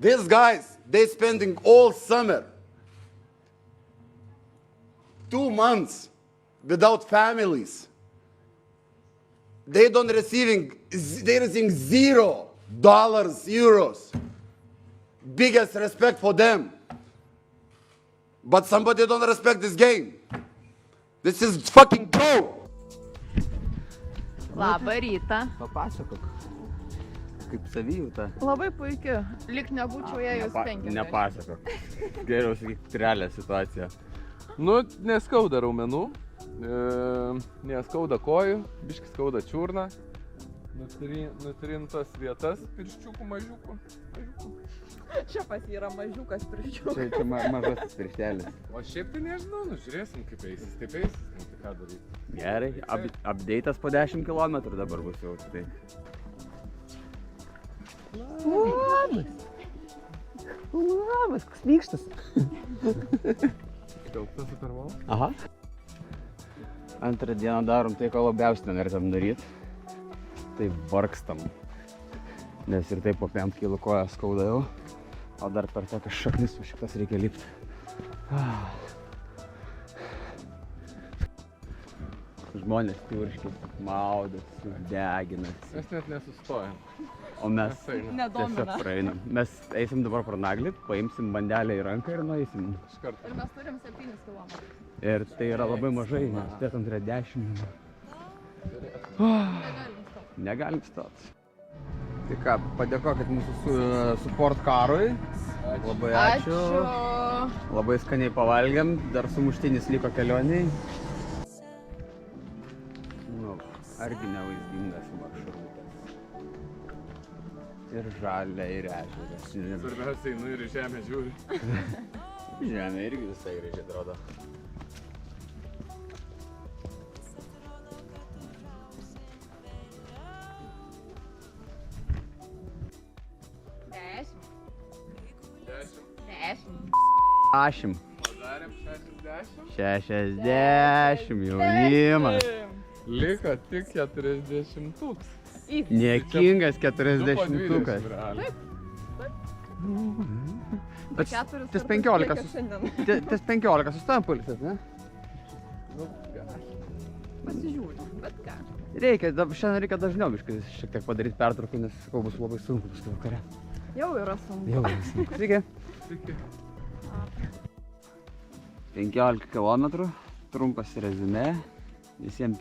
These guys, they spending all summer, 2 months without families. They receiving $0, euros. Biggest respect for them. But somebody don't respect this game. This is fucking pro. Labą rytą. Papasakok, kaip savijauta. Labai puikiu. Lik nebūčiau ėjus 50. Nepasakok. Geriau sakyk realią situaciją. Nu, neskauda raumenų, neskauda kojų, biškis skauda čiurną, nutrintas vietas pirščiukų mažiukų. Čia pas yra mažiukas pirščių. Čia mažasis pirštelis. O šiaip tai nežinau, nu žiūrėsim kaip eisis, nu tai ką daryti. Gerai, update'as po 10 km dabar bus jau. Tai. Labas, koks mykštas. Telktas supervalas? Aha. Antrą dieną darom tai, ko labiausiai nenorėtum daryti. Tai vargstam. Nes ir taip po 5 kg koją skauda jau. O dar per tokias šaknis už šitas reikia lipti. Žmonės turškiai, maudasi, deginasi. Mes net nesustojam. O mes Nedomina. tiesiog praeinam. Mes eisim dabar pro Naglį, paimsim bandelę į ranką ir nueisim. Iškart. Ir mes turim 7 km. Ir tai yra labai mažai, nes turėtum turėti 10. Negalim stot. Tai ką, padėkokit mūsų support karui. Labai ačiū. Labai skaniai pavalgiam, dar sumuštinis liko kelioniai. Nu, argi nevaizdingas maršrutas. Ir žalia, ir ežeras. Svarbiausia, einu ir į žemę žiūri. Žemė irgi visai gražiai atrodo. Ašim. Padarėm 60. 60 jaunimas. Liko tik 40 tūkstančių. Niekingas 40-tukas. Bet tas 15 sustojam pulsas, ne? Nu, ką? Pasižiūrėjau, bet ką. Reikia, šiandien reikia dažniau biškai šiek tiek padaryti pertrauką, nes sakau, bus labai sunku paskui vakare. Jau yra sunku. Jau yra sunku. Sveiki. Sveiki. 15 km, trumpas reziumė, visiems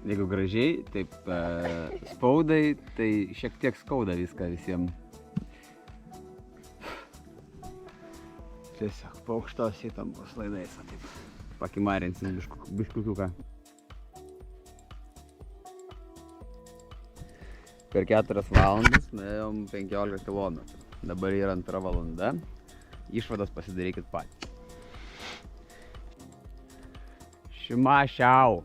Jeigu gražiai, taip spaudai, tai šiek tiek skauda viską visiems. Tiesiog paukštos įtampos laidais, taip pakimarinsim biškukiuką. Per 4 valandas nuėjom 15 km. Dabar yra 2 valanda. Išvadas pasidarykit patys. Šimašiau.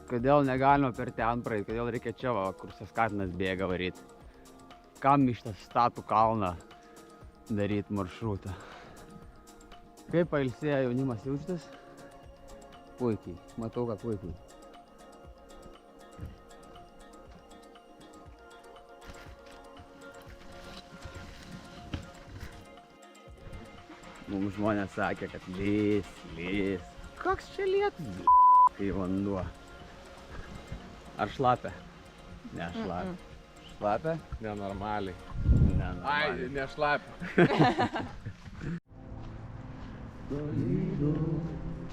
Kodėl negalima per ten praeiti? Kodėl reikia čia, va, kur Saskatinas bėga varyti? Kam iš tą statų kalną daryti maršrutą? Kaip pailsėję jaunimas jaučiatės? Puikiai. Matau, kad puikiai. Mums žmonės sakė, kad lys. Koks čia lietus, kai vanduo? Ar šlapia? Ne šlapia. Šlapia? Nenormaliai. Nenormaliai. Ai, nešlapia.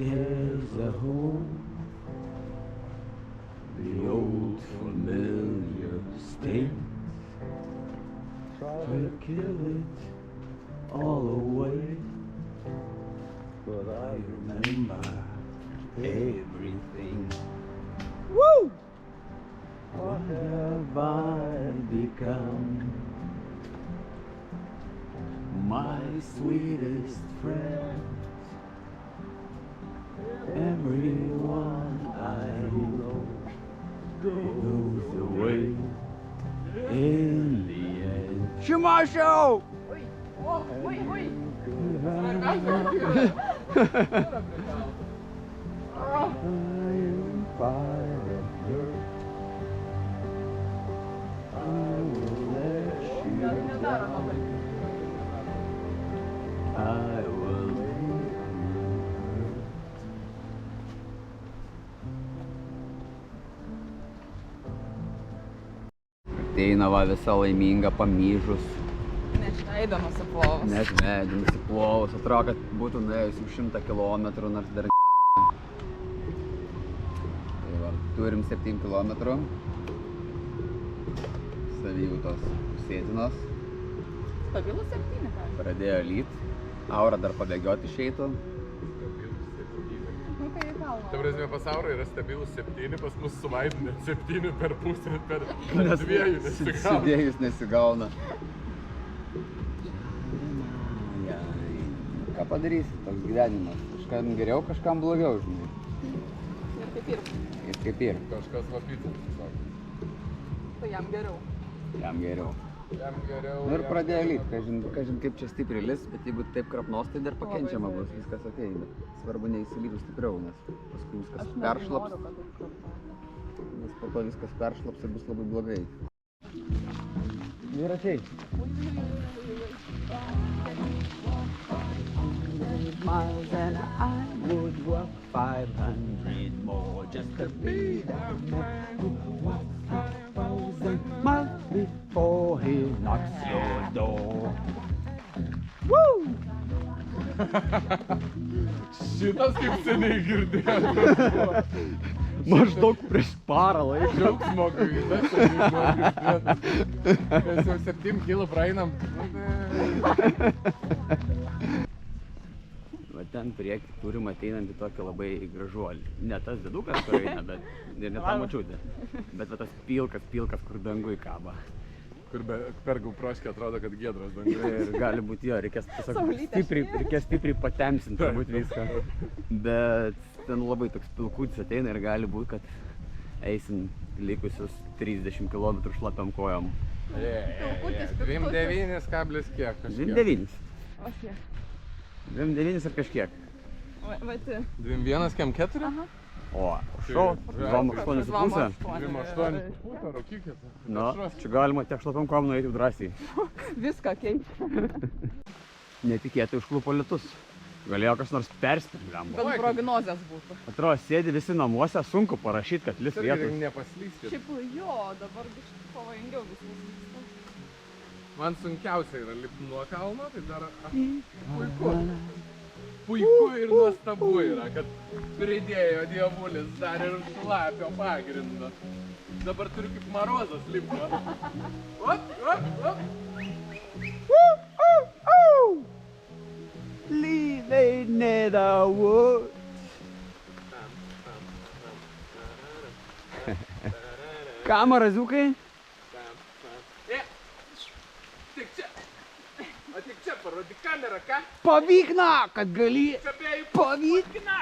There's a home, the old familiar sting. Try to kill it all away, but I remember everything. Woo! What have I become? My sweetest friend. Everyone I know goes away in the end. Shimasho! Oi! Oi! Oi! Dar labai. I will. Ateina va visa laiminga, pamyžus, Nešveido nusiplovus. net medį nusiplovus, atrodo, kad būtų nuėjus jau 100 kilometrų, nors dar Tai va, turim 7 kilometrų, savijautos pusėtinos, Stabilus 7, ką? pradėjo lyt, Aura dar pabėgioti išeitų. Nu, kai į kalną. Ta prasme, pas Aurą yra stabilus 7, pas mus su Vaidu net 7 per pusę, per 2 nesigauna. Sudėjus nesigauna. Ką padarysi, toks gyvenimas. Kažkam geriau, kažkam blogiau, žinai. Ir kaip ir. Ir kaip ir. Kažkas vapytis, sako. Tai jam geriau. Jam geriau. Jam geriau. Nu ir pradėjo lyt, kažin kaip čia stipriai lis, bet jeigu taip krapnos, tai dar pakenčiama bus, viskas okei, bet svarbu neįsilytų stipriau, nes paskui viskas peršlaps, nes po to viskas peršlaps ir bus labai blogai. Dviračiai. Miles and I would walk 500 more just to be that man who walks 1,000 miles before he knocks your door. Woo! Šitas kaip seniai girdėjau. Maždaug prieš parą laiko. Džiaugsmo gaidas seniai buvo girdėtas. Mes jau 7 kilų praeinam. Va ten prieki turim ateinantį tokį labai gražuolį. Ne tas dedukas, kur eina, bet ir ne ta močiutė. Bet va tas pilkas, kur dangui kaba. Kur per GoProškę atrodo, kad giedras dangus. Ir gali būti jo, reikės Saulytė stipriai patemsinti turbūt viską. Bet ten labai toks pilkutis ateina ir gali būti, kad eisim likusius 30 km šlapiam kojom. 29 kablis kiek kažkiek. 29. O kiek? 29 ir kažkiek. Vati. 21 kem 4? Aha. O, šau, 2,8,5. 28 puta, rūkykit. Nu, čia galima tiek šlapiam kojom nueiti jau drąsiai. Viską keičia. Netikėtai užklupo lietus. Galėjo kas nors perspėti, blemba. Kad prognozės būtų. Atrodo, sėdi visi namuose, sunku parašyti, kad lis vietos. Nepaslyskit. Šiaip jo, dabar biškai pavojingiau viskas vyksta. Man sunkiausia yra lipti nuo kalno, tai dar puiku. Puiku ir nuostabu yra, kad pridėjo dievulis dar ir šlapio pagrindą. Dabar turiu kaip Marozas lipti. Leaving the woods. Ką, maraziukai? Tik čia. O tik čia parodyk kamerą, ką? Pavykna, kad gali. Čia bėjai Pavykna.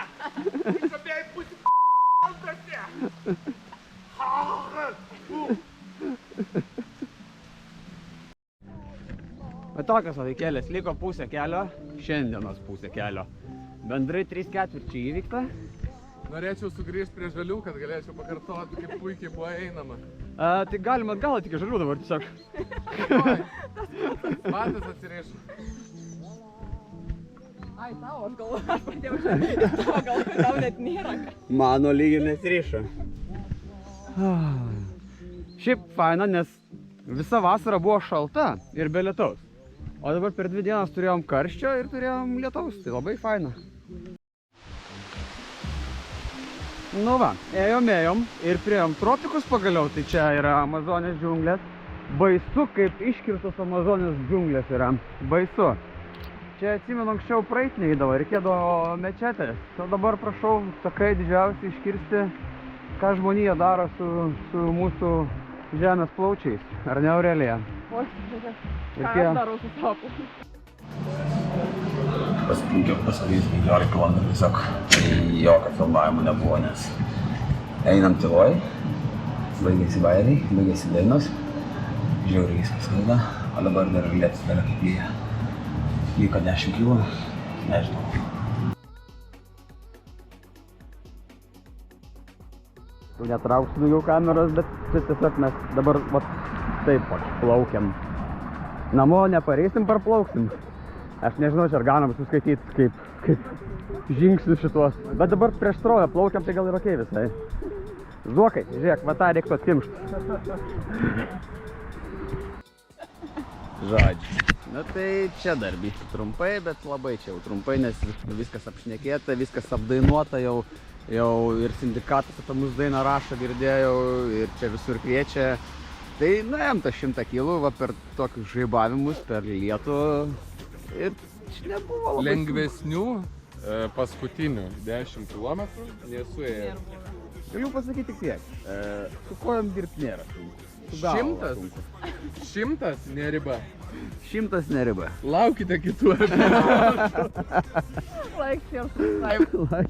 Čia bėjai pusi p***ose. Bet tokios veikėlės, liko pusę kelio, šiandienos pusę kelio. Bendrai 3/4 įvykta. Norėčiau sugrįžti prie žalių, kad galėčiau pakartoti, kaip puikiai buvo einama. Tai galima atgal tik žalių dabar tiesiog. Matas atsirišo. Ai, tau, aš galvoju, aš pradėjau žiūrėti, tavo galvoju, tau net nėra. Mano lygiai nesirišo. Šiaip faina, nes visa vasara buvo šalta ir be lietaus. O dabar per 2 dienas turėjom karščio ir turėjom lietaus, tai labai faina. Nu va, ėjom ir priėjom tropikus pagaliau, tai čia yra Amazonės džiunglės. Baisu, kaip iškirtos Amazonės džiunglės yra. Baisu. Čia atsimenu anksčiau praeit neįdavo, reikėdavo mečetės. O dabar prašau, sakai didžiausiai iškirsti, ką žmonija daro su mūsų žemės plaučiais. Ar ne, Aurelija? O, žiūrėk, ką Reikėjo- aš darau su sapu. Paskui 15 km tiesiog jokio filmavimo nebuvo, nes einam tyloj, baigėsi bairiai, baigėsi dainos, žiauriai viskas skauda, o dabar dar lietus dar kaip lyja. Liko 10 kg, nežinau. Tu netrauksiu daugiau kameros, bet čia tiesiog mes dabar va, taip plaukiam. Namo nepareisim, parplauksim. Aš nežinau, čia ar galim suskaityti kaip žingsnius šitos. Bet dabar prieš srovę plaukiam, tai gal ir okei visai. Zuokai, žiūrėk, va tą reiktų atkimšti. Žodžiu. Na tai čia dar biškai trumpai, bet labai čia jau trumpai, nes viskas apšnekėta, viskas apdainuota, jau ir sindikatas apie mūsų dainą rašo, girdėjau, ir čia visur kviečia. Tai nuėjom tą 100 kilų, va per tokius žaibavimus, per lietų ir čia nebuvo labai... Lengvesnių paskutinių 10 km nesuėjęs. Galiu pasakyti tik tiek, su kojom dirbti nėra sunku. Su galva sunku. 100 ne riba. 100 ne riba. Laukite kitų epizodų. Like, share, subscribe.